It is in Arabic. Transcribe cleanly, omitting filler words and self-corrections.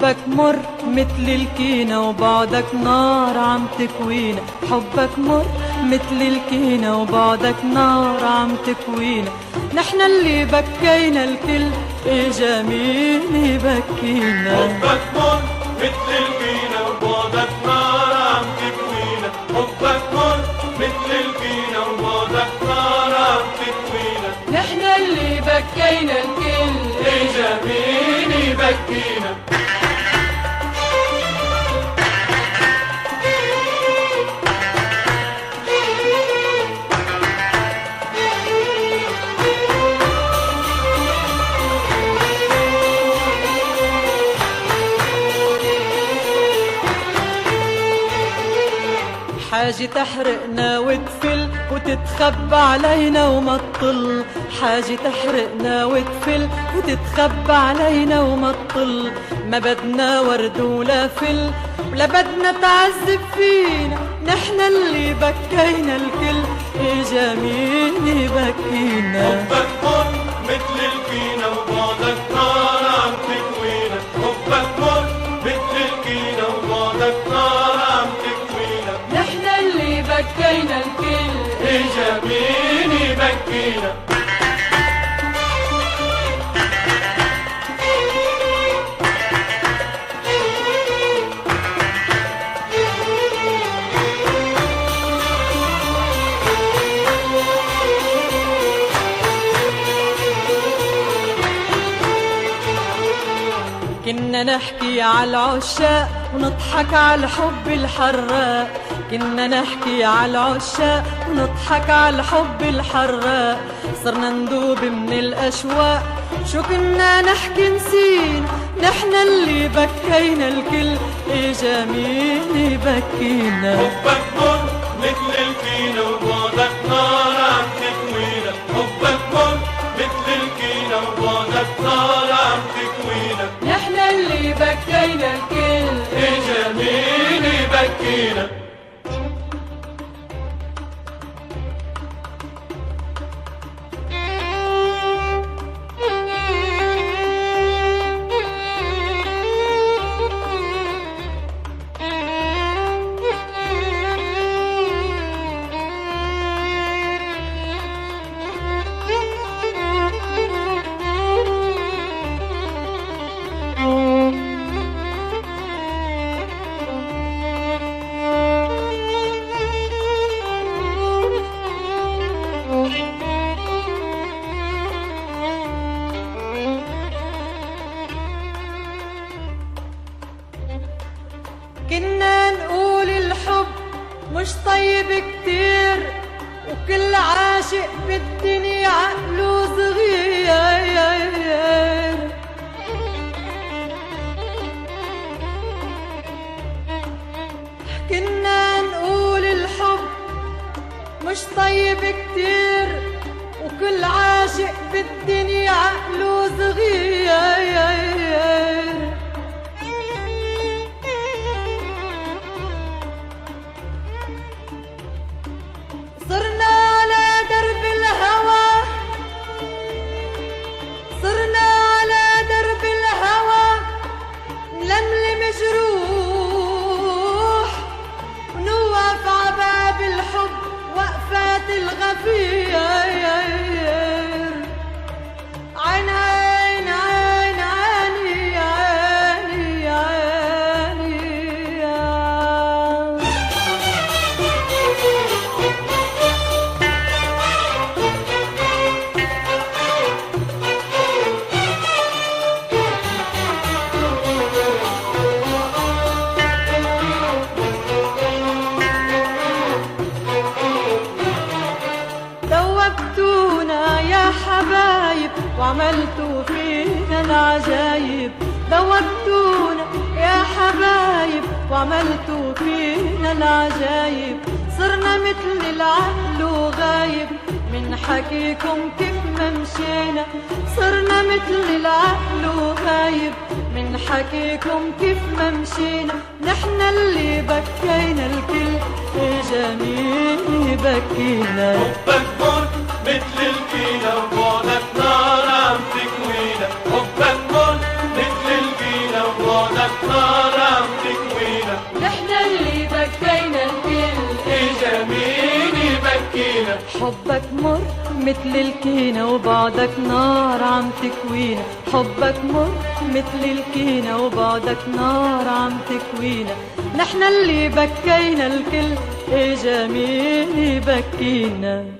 حبك مر مثل الكينة وبعدك نار عم تكوينا، حبك مر مثل الكينة وبعدك نار عم تكوينا. نحن اللي بكينا الكل اجا مين يبكينا. حبك مر مثل الكينة وبعدك نار عم تكوينا، حبك مر مثل الكينة وبعدك نار عم تكوينا. نحن اللي بكينا الكل اجا مين يبكينا. حاجة تحرقنا وتفل وتتخبى علينا وما تطل، حاجة تحرقنا وتفل وتتخبى علينا وما تطل. ما بدنا ورد ولا فل ولا بدنا تعذب فينا، نحن اللي بكينا الكل اجا مين يبكينا. حبك مر مثل الكينة وبعدك نار عم تكوينا، حبك مر مثل الكينة وبعدك نار عم تكوينا. نحن اللي بكينا الكل اجا مين يبكينا. كنا نحكي على العشاق ونضحك على الحب الحراق، كنا نحكي على العشاق ونضحك على الحب الحراق. صرنا ندوب من الأشواق شو كنا نحكي نسينا، نحن اللي بكينا الكل اجا مين يبكينا. حبك مر مثل الكينة وبعدك نار عم تكوينا، حبك مر مثل الكينة وبعدك نار عم تكوينا. نحن اللي بكينا الكل اجا مين يبكينا. كنا نقول الحب مش طيب كتير، وكل عاشق بالدنيا عقله صغير. كنا نقول الحب مش طيب كتير، وكل عاشق بالدنيا عقله صغير. صرنا على درب الهوى، صرنا على درب الهوى نلملم جروح، ونوقف عباب الحب وقفات الغفير. عين عين عين عيني عيني عيني دوبتونا يا حبايب وعملتوا فينا العجايب، دوبتونا يا حبايب وعملتوا فينا العجايب. صرنا مثل العقل وغايب من حكيكم كيف ما مشينا، صرنا مثل العقل وغايب من حكيكم كيف ما مشينا. نحن اللي بكينا الكل اجا مين يبكينا. حبك مر مثل الكينة وبعدك نار عم تكوينا، حبك مر مثل الكينة وبعدك نار عم تكوينا. نحن اللي بكينا الكل، جميل يبكينا. حبك مر مثل الكينا وبعدك نار عم تكوينا. حبك مر مثل الكينا وبعدك نار عم تكوينا. نحن اللي بكينا الكل، جميل يبكينا.